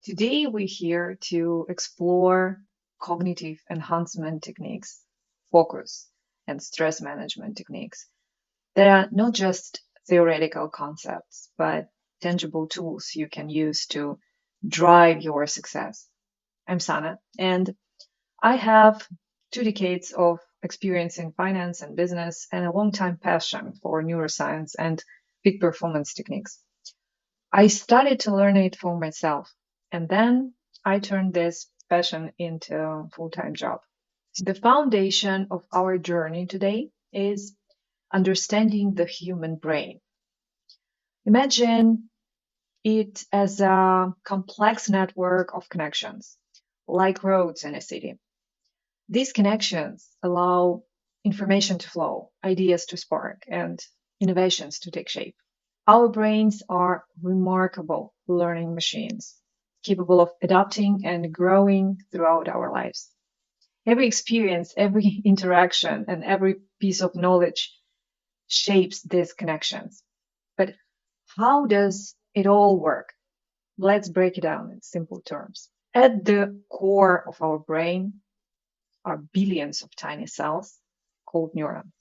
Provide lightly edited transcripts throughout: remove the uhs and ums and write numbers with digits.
Today, we're here to explore cognitive enhancement techniques, focus, and stress management techniques that are not just theoretical concepts, but tangible tools you can use to drive your success. I'm Sana, and I have 2 decades of experience in finance and business and a long-time passion for neuroscience and peak performance techniques. I started to learn it for myself, and then I turned this passion into a full-time job. The foundation of our journey today is understanding the human brain. Imagine it as a complex network of connections, like roads in a city. These connections allow information to flow, ideas to spark, and innovations to take shape. Our brains are remarkable learning machines, capable of adapting and growing throughout our lives. Every experience, every interaction, and every piece of knowledge shapes these connections. But how does it all work? Let's break it down in simple terms. At the core of our brain are billions of tiny cells called neurons.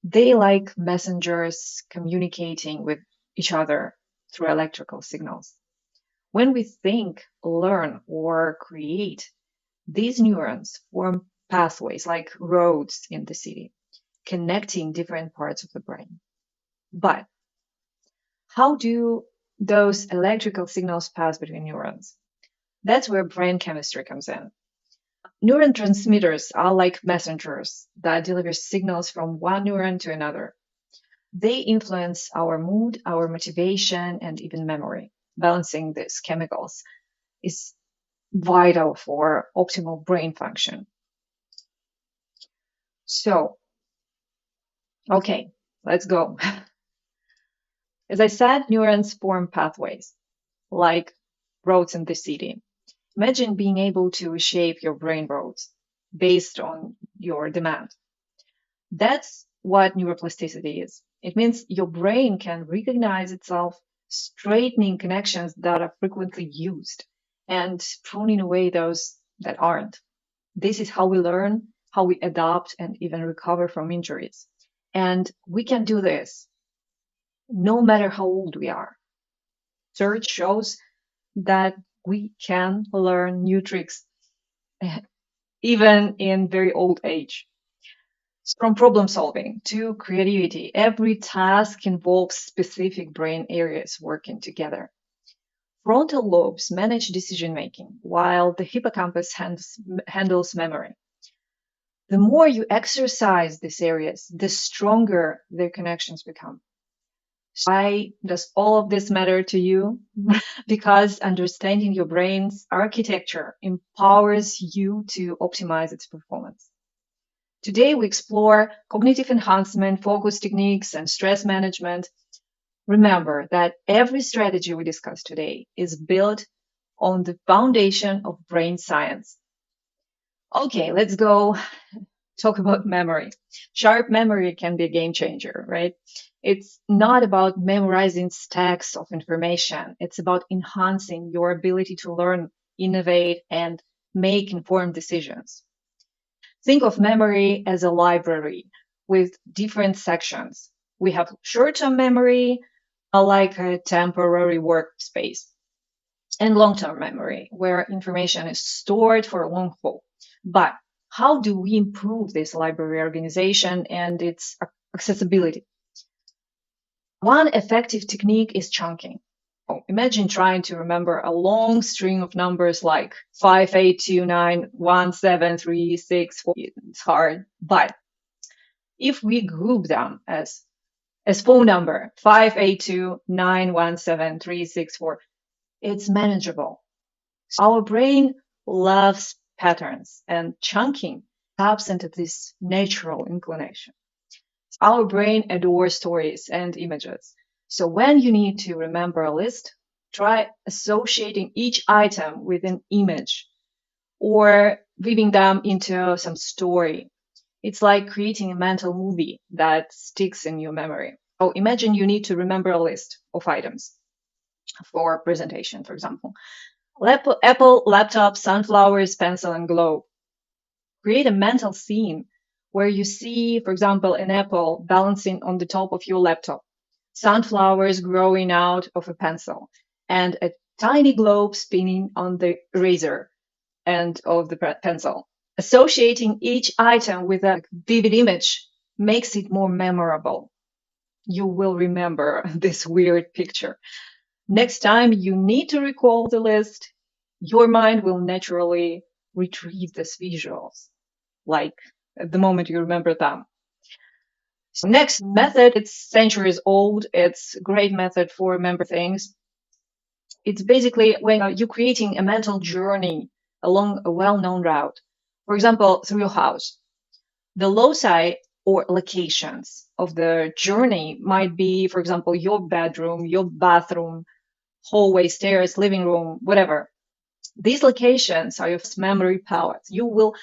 They like messengers communicating with each other through electrical signals. When we think, learn, or create, these neurons form pathways like roads in the city, connecting different parts of the brain. But how do those electrical signals pass between neurons? That's where brain chemistry comes in. Neurotransmitters are like messengers that deliver signals from one neuron to another. They influence our mood, our motivation, and even memory. Balancing these chemicals is vital for optimal brain function. So, okay, let's go. As I said, neurons form pathways like roads in the city. Imagine being able to shape your brain roads based on your demand. That's what neuroplasticity is. It means your brain can recognize itself, straightening connections that are frequently used and pruning away those that aren't. This is how we learn, how we adapt, and even recover from injuries. And we can do this no matter how old we are. Research shows that we can learn new tricks even in very old age. From problem solving to creativity, every task involves specific brain areas working together. Frontal lobes manage decision making, while the hippocampus handles memory. The more you exercise these areas, the stronger their connections become. Why does all of this matter to you? Because understanding your brain's architecture empowers you to optimize its performance. Today, we explore cognitive enhancement, focus techniques, and stress management. Remember that every strategy we discuss today is built on the foundation of brain science. Okay, let's go talk about memory. Sharp memory can be a game changer, right? It's not about memorizing stacks of information. It's about enhancing your ability to learn, innovate, and make informed decisions. Think of memory as a library with different sections. We have short-term memory, like a temporary workspace, and long-term memory, where information is stored for a long haul. But how do we improve this library organization and its accessibility? One effective technique is chunking. Imagine trying to remember a long string of numbers like 5, 8, 2, 9, 1, 7, 3, 6, 4. It's hard. But if we group them as phone number 5, 8, 2, 9, 1, 7, 3, 6, 4, it's manageable. Our brain loves patterns, and chunking taps into this natural inclination. Our brain adores stories and images. So when you need to remember a list, try associating each item with an image or weaving them into some story. It's like creating a mental movie that sticks in your memory. Oh, imagine you need to remember a list of items. for presentation, for example. Apple, laptop, sunflowers, pencil, and globe. Create a mental scene where you see, for example, an apple balancing on the top of your laptop, sunflowers growing out of a pencil, and a tiny globe spinning on the eraser end of the pencil. Associating each item with a vivid image makes it more memorable. You will remember this weird picture. Next time you need to recall the list, your mind will naturally retrieve these visuals, like at the moment you remember them. So next method, it's centuries old. It's a great method for remember things. It's basically when you're creating a mental journey along a well-known route. For example, through your house. The loci or locations of the journey might be, for example, your bedroom, your bathroom, hallway, stairs, living room, whatever. These locations are your memory palace. You will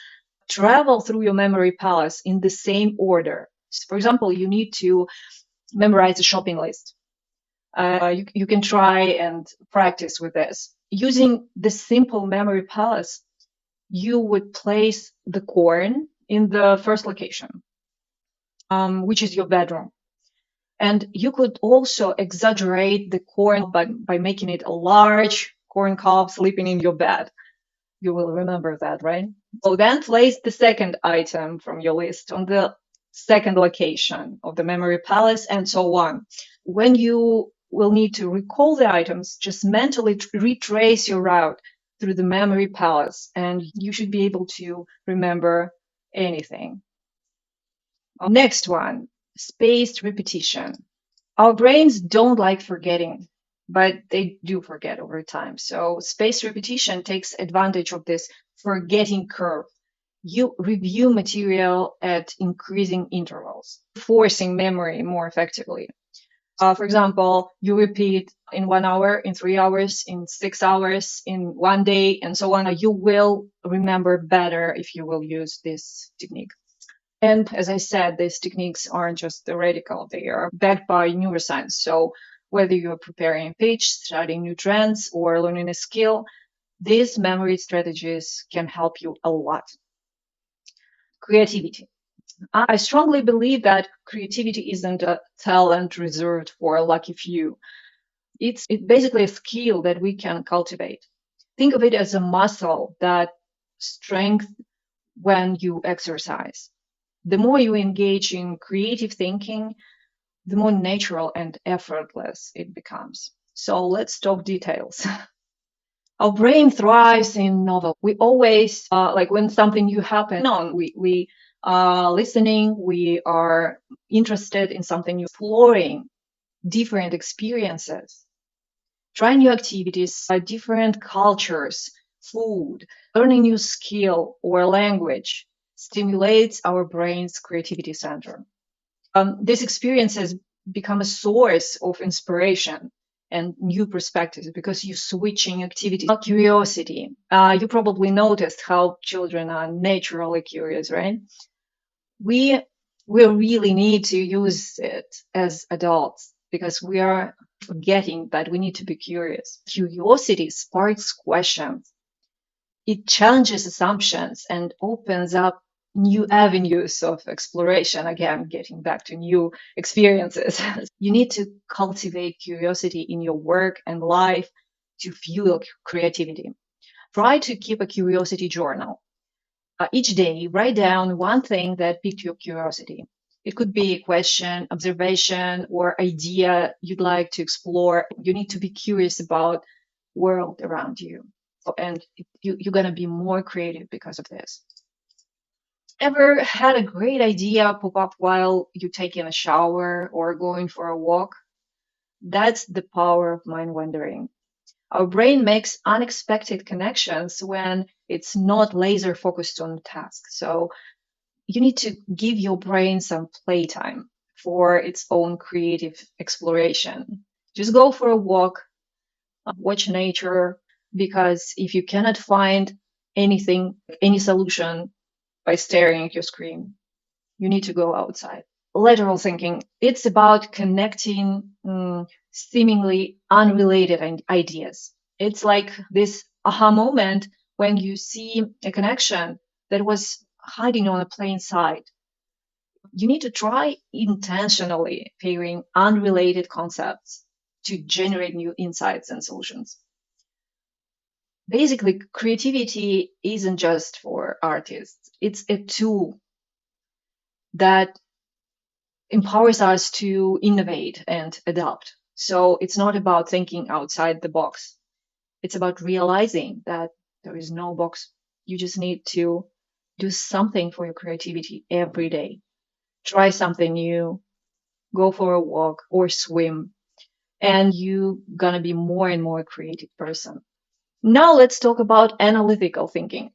travel through your memory palace in the same order. For example, you need to memorize a shopping list. You can try and practice with this. Using the simple memory palace, you would place the corn in the first location, which is your bedroom. And you could also exaggerate the corn by making it a large corn cob sleeping in your bed. You will remember that, right? So then place the second item from your list on the second location of the memory palace, and so on. When you will need to recall the items, just mentally retrace your route through the memory palace, and you should be able to remember anything. Next one, spaced repetition. Our brains don't like forgetting, but they do forget over time. So spaced repetition takes advantage of this forgetting curve. You review material at increasing intervals, forcing memory more effectively. For example, you repeat in 1 hour, in 3 hours, in 6 hours, in 1 day, and so on. You will remember better if you will use this technique. And as I said, these techniques aren't just theoretical, they are backed by neuroscience. So whether you're preparing a pitch, studying new trends, or learning a skill, these memory strategies can help you a lot. Creativity. I strongly believe that creativity isn't a talent reserved for a lucky few. It's basically a skill that we can cultivate. Think of it as a muscle that strengthens when you exercise. The more you engage in creative thinking, the more natural and effortless it becomes. So let's talk details. Our brain thrives in novelty. We always, like when something new happens, we are listening, we are interested in something new, exploring different experiences, trying new activities, different cultures, food, learning new skill or language stimulates our brain's creativity center. These experiences become a source of inspiration and new perspectives because you're switching activities. Curiosity. You probably noticed how children are naturally curious, right? We really need to use it as adults because we are forgetting that we need to be curious. Curiosity sparks questions. It challenges assumptions and opens up new avenues of exploration. Again, getting back to new experiences. You need to cultivate curiosity in your work and life to fuel creativity. Try to keep a curiosity journal. Each day, write down one thing that piqued your curiosity. It could be a question, observation, or idea you'd like to explore. You need to be curious about the world around you. And you're going to be more creative because of this. Ever had a great idea pop up while you're taking a shower or going for a walk? That's the power of mind wandering. Our brain makes unexpected connections when it's not laser focused on the task. So you need to give your brain some playtime for its own creative exploration. Just go for a walk, watch nature, because if you cannot find anything, any solution by staring at your screen, you need to go outside. Lateral thinking, it's about connecting seemingly unrelated ideas. It's like this aha moment when you see a connection that was hiding on a plain sight. You need to try intentionally pairing unrelated concepts to generate new insights and solutions. Basically, creativity isn't just for artists, it's a tool that empowers us to innovate and adapt. So it's not about thinking outside the box. It's about realizing that there is no box. You just need to do something for your creativity every day. Try something new, go for a walk or swim, and you're gonna be more and more creative person. Now let's talk about analytical thinking.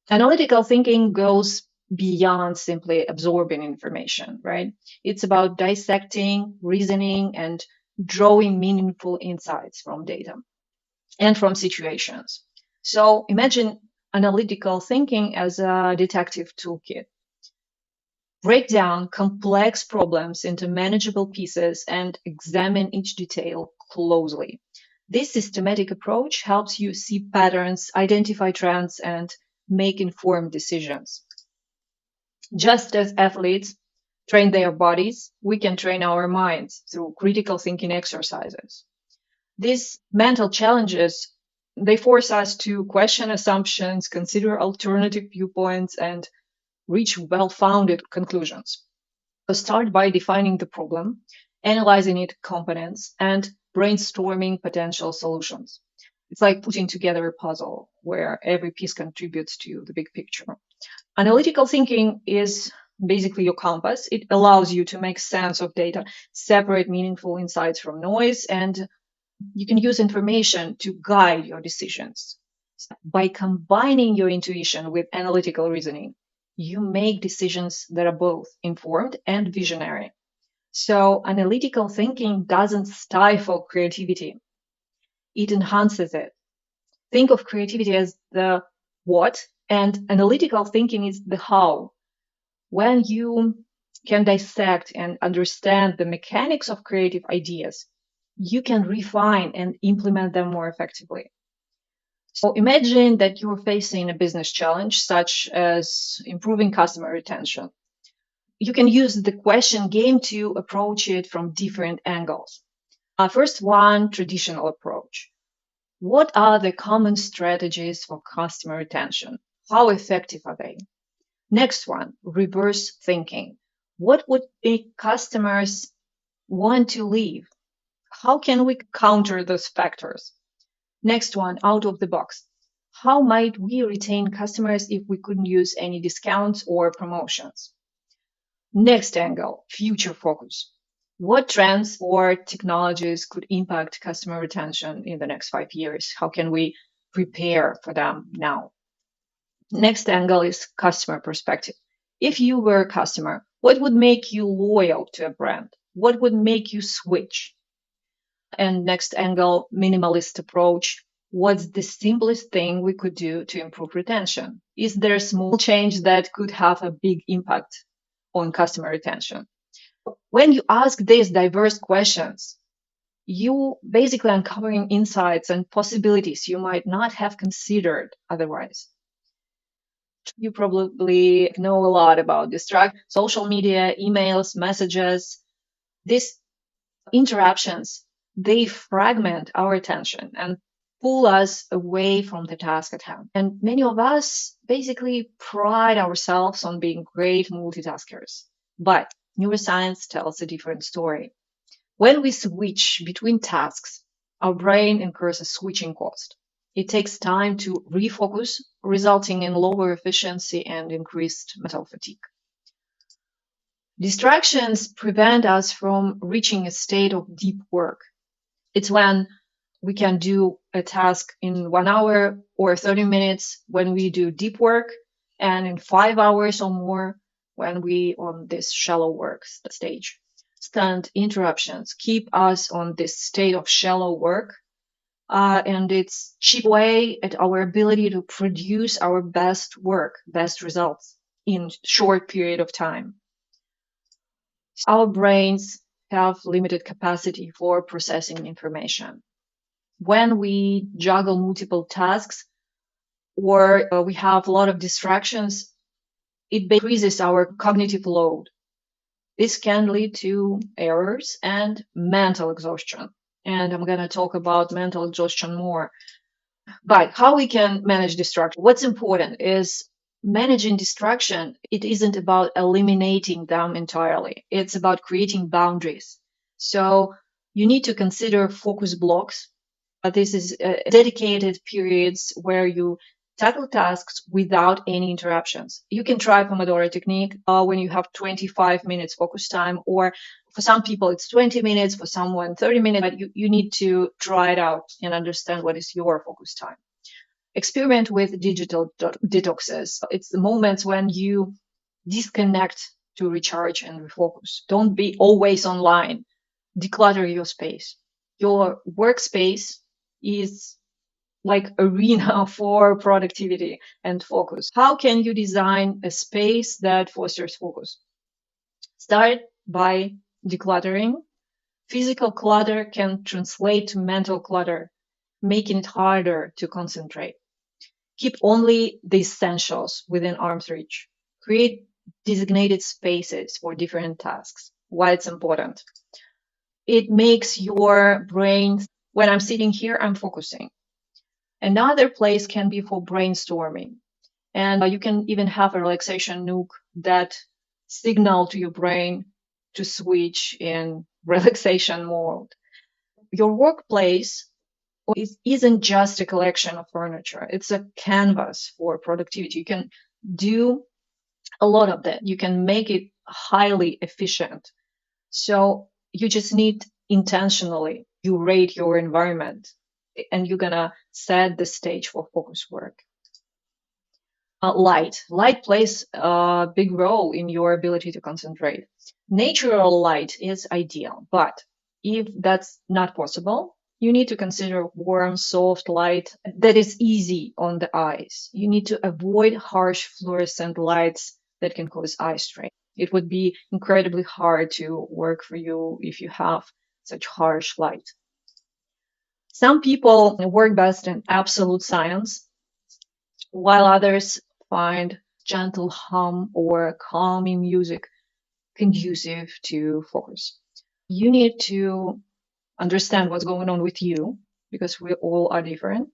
Analytical thinking goes beyond simply absorbing information, right? It's about dissecting, reasoning, and drawing meaningful insights from data and from situations. So imagine analytical thinking as a detective toolkit. Break down complex problems into manageable pieces and examine each detail closely. This systematic approach helps you see patterns, identify trends, and make informed decisions. Just as athletes train their bodies, we can train our minds through critical thinking exercises. These mental challenges, they force us to question assumptions, consider alternative viewpoints, and reach well-founded conclusions. So start by defining the problem, analyzing its components, and brainstorming potential solutions. It's like putting together a puzzle where every piece contributes to the big picture. Analytical thinking is basically your compass. It allows you to make sense of data, separate meaningful insights from noise, and you can use information to guide your decisions. By combining your intuition with analytical reasoning, you make decisions that are both informed and visionary. So, analytical thinking doesn't stifle creativity, it enhances it. Think of creativity as the what, and analytical thinking is the how. When you can dissect and understand the mechanics of creative ideas, you can refine and implement them more effectively. So imagine that you're facing a business challenge, such as improving customer retention. You can use the question game to approach it from different angles. First one, traditional approach. What are the common strategies for customer retention? How effective are they? Next one, reverse thinking. What would make customers want to leave? How can we counter those factors? Next one, out of the box. How might we retain customers if we couldn't use any discounts or promotions? Next angle, future focus. What trends or technologies could impact customer retention in the next 5 years? How can we prepare for them now? Next angle is customer perspective. If you were a customer, what would make you loyal to a brand? What would make you switch? And next angle, minimalist approach. What's the simplest thing we could do to improve retention? Is there a small change that could have a big impact on customer retention? When you ask these diverse questions, you basically uncovering insights and possibilities you might not have considered otherwise. You probably know a lot about social media, emails, messages. These interruptions, they fragment our attention and pull us away from the task at hand. And many of us basically pride ourselves on being great multitaskers. But neuroscience tells a different story. When we switch between tasks, our brain incurs a switching cost. It takes time to refocus, resulting in lower efficiency and increased mental fatigue. Distractions prevent us from reaching a state of deep work. It's when we can do a task in 1 hour or 30 minutes when we do deep work, and in 5 hours or more when we on this shallow work stage. Constant interruptions keep us on this state of shallow work, and it's chip away at our ability to produce our best work, best results in short period of time. Our brains have limited capacity for processing information. When we juggle multiple tasks or we have a lot of distractions, it increases our cognitive load. This can lead to errors and mental exhaustion. And I'm going to talk about mental exhaustion more. But how we can manage distraction? What's important is managing distraction. It isn't about eliminating them entirely. It's about creating boundaries. So you need to consider focus blocks. This is dedicated periods where you tackle tasks without any interruptions. You can try Pomodoro technique when you have 25 minutes focus time, or for some people it's 20 minutes, for someone 30 minutes, but you need to try it out and understand what is your focus time. Experiment with digital detoxes. It's the moments when you disconnect to recharge and refocus. Don't be always online. Declutter your space. Your workspace is like arena for productivity and focus. How can you design a space that fosters focus? Start by decluttering. Physical clutter can translate to mental clutter, making it harder to concentrate. Keep only the essentials within arm's reach. Create designated spaces for different tasks. Why it's important? It makes your brain, when I'm sitting here, I'm focusing. Another place can be for brainstorming. And you can even have a relaxation nook that signal to your brain to switch in relaxation mode. Your workplace isn't just a collection of furniture. It's a canvas for productivity. You can do a lot of that. You can make it highly efficient. So you just need intentionally curate your environment, and you're gonna set the stage for focus work. Light plays a big role in your ability to concentrate. Natural light is ideal, but if that's not possible, you need to consider warm, soft light that is easy on the eyes. You need to avoid harsh fluorescent lights that can cause eye strain. It would be incredibly hard to work for you if you have such harsh light. Some people work best in absolute silence, while others find gentle hum or calming music conducive to focus. You need to understand what's going on with you, because we all are different.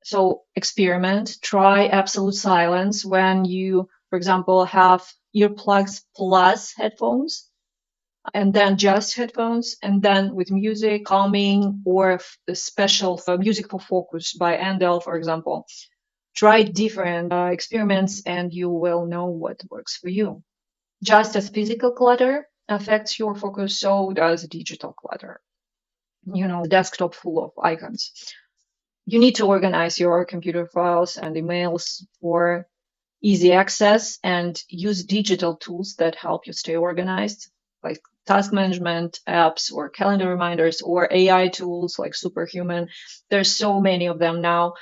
So experiment, try absolute silence when you, for example, have earplugs plus headphones, and then just headphones, and then with music, calming, or a special music for focus by Andel, for example. Try different experiments and you will know what works for you. Just as physical clutter affects your focus, so does digital clutter. Desktop full of icons. You need to organize your computer files and emails for easy access, and use digital tools that help you stay organized, like task management apps or calendar reminders or AI tools like Superhuman. There's so many of them now.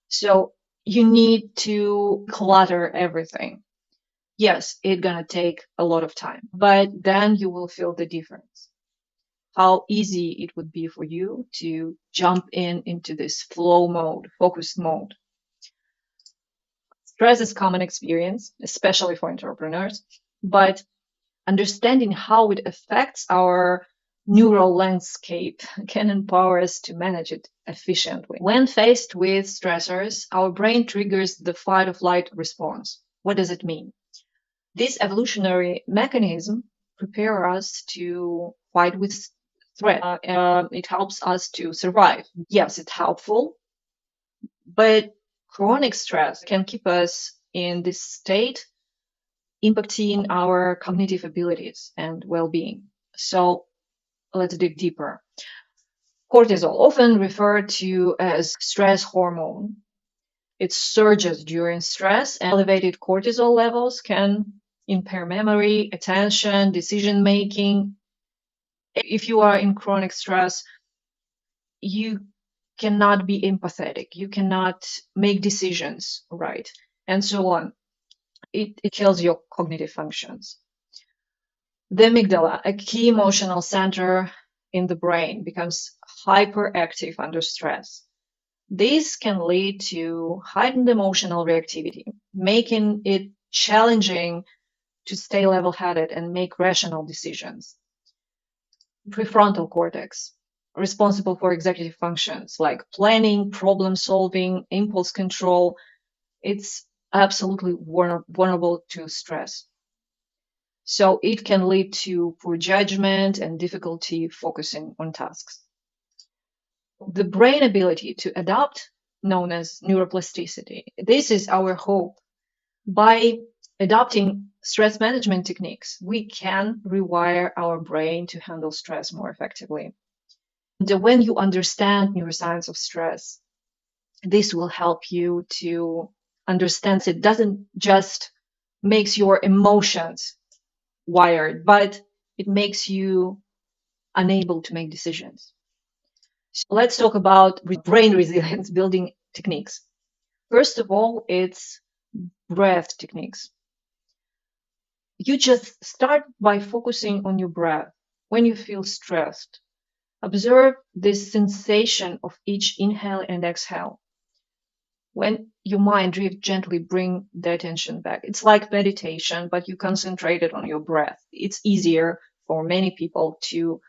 So you need to clutter everything. Yes, it's gonna take a lot of time, but then you will feel the difference. How easy it would be for you to jump into this flow mode, focused mode. Stress is a common experience, especially for entrepreneurs, but understanding how it affects our neural landscape can empower us to manage it efficiently. When faced with stressors, our brain triggers the fight or flight response. What does it mean? This evolutionary mechanism prepares us to fight with threat. It helps us to survive. Yes, it's helpful, but chronic stress can keep us in this state, impacting our cognitive abilities and well-being. So let's dig deeper. Cortisol, often referred to as stress hormone, it surges during stress, and elevated cortisol levels can impair memory, attention, decision making. If you are in chronic stress, you cannot be empathetic, you cannot make decisions right, and so on. It kills your cognitive functions. The amygdala, a key emotional center in the brain, becomes hyperactive under stress. This can lead to heightened emotional reactivity, making it challenging to stay level-headed and make rational decisions. Prefrontal cortex, responsible for executive functions like planning, problem solving, impulse control, it's absolutely vulnerable to stress. So it can lead to poor judgment and difficulty focusing on tasks. The brain ability to adapt, known as neuroplasticity, this is our hope. By adopting stress management techniques, we can rewire our brain to handle stress more effectively. And when you understand neuroscience of stress, this will help you to understand it doesn't just makes your emotions wired, but it makes you unable to make decisions. So let's talk about brain resilience building techniques. First of all, it's breath techniques. You just start by focusing on your breath. When you feel stressed, observe this sensation of each inhale and exhale. When your mind drifts, gently bring the attention back. It's like meditation, but you concentrated on your breath. It's easier for many people to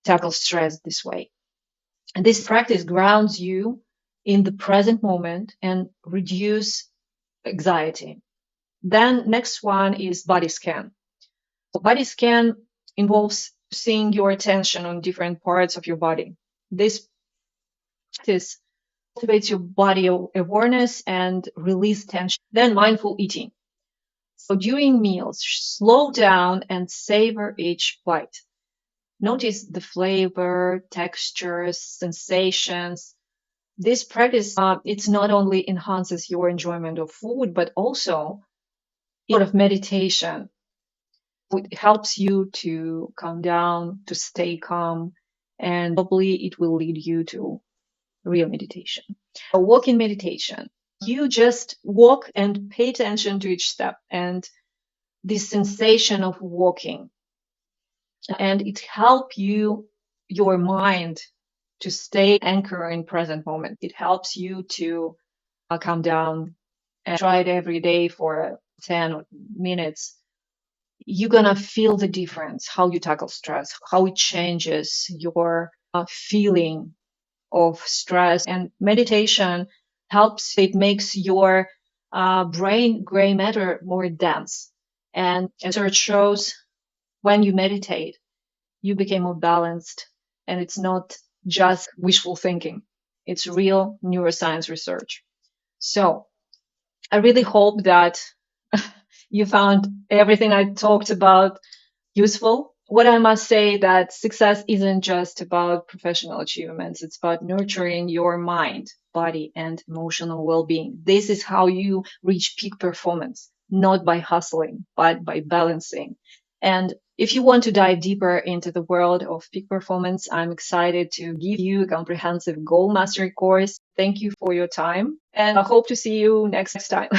tackle stress this way. And this practice grounds you in the present moment and reduce anxiety. Then next one is body scan. So body scan involves seeing your attention on different parts of your body. This practice cultivates your body awareness and release tension. Then mindful eating. So during meals, slow down and savor each bite. Notice the flavor, textures, sensations. This practice, it's not only enhances your enjoyment of food, but also sort of meditation. It helps you to calm down, to stay calm, and probably it will lead you to real meditation. A walking meditation. You just walk and pay attention to each step and this sensation of walking. And it helps your mind to stay anchored in present moment. It helps you to calm down and try it every day for 10 minutes. You're going to feel the difference, how you tackle stress, how it changes your feeling of stress. And meditation helps, it makes your brain gray matter more dense. And research shows when you meditate, you become more balanced, and it's not just wishful thinking. It's real neuroscience research. So I really hope that you found everything I talked about useful. What I must say that success isn't just about professional achievements. It's about nurturing your mind, body, and emotional well-being. This is how you reach peak performance, not by hustling, but by balancing. And if you want to dive deeper into the world of peak performance, I'm excited to give you a comprehensive goal mastery course. Thank you for your time, and I hope to see you next time.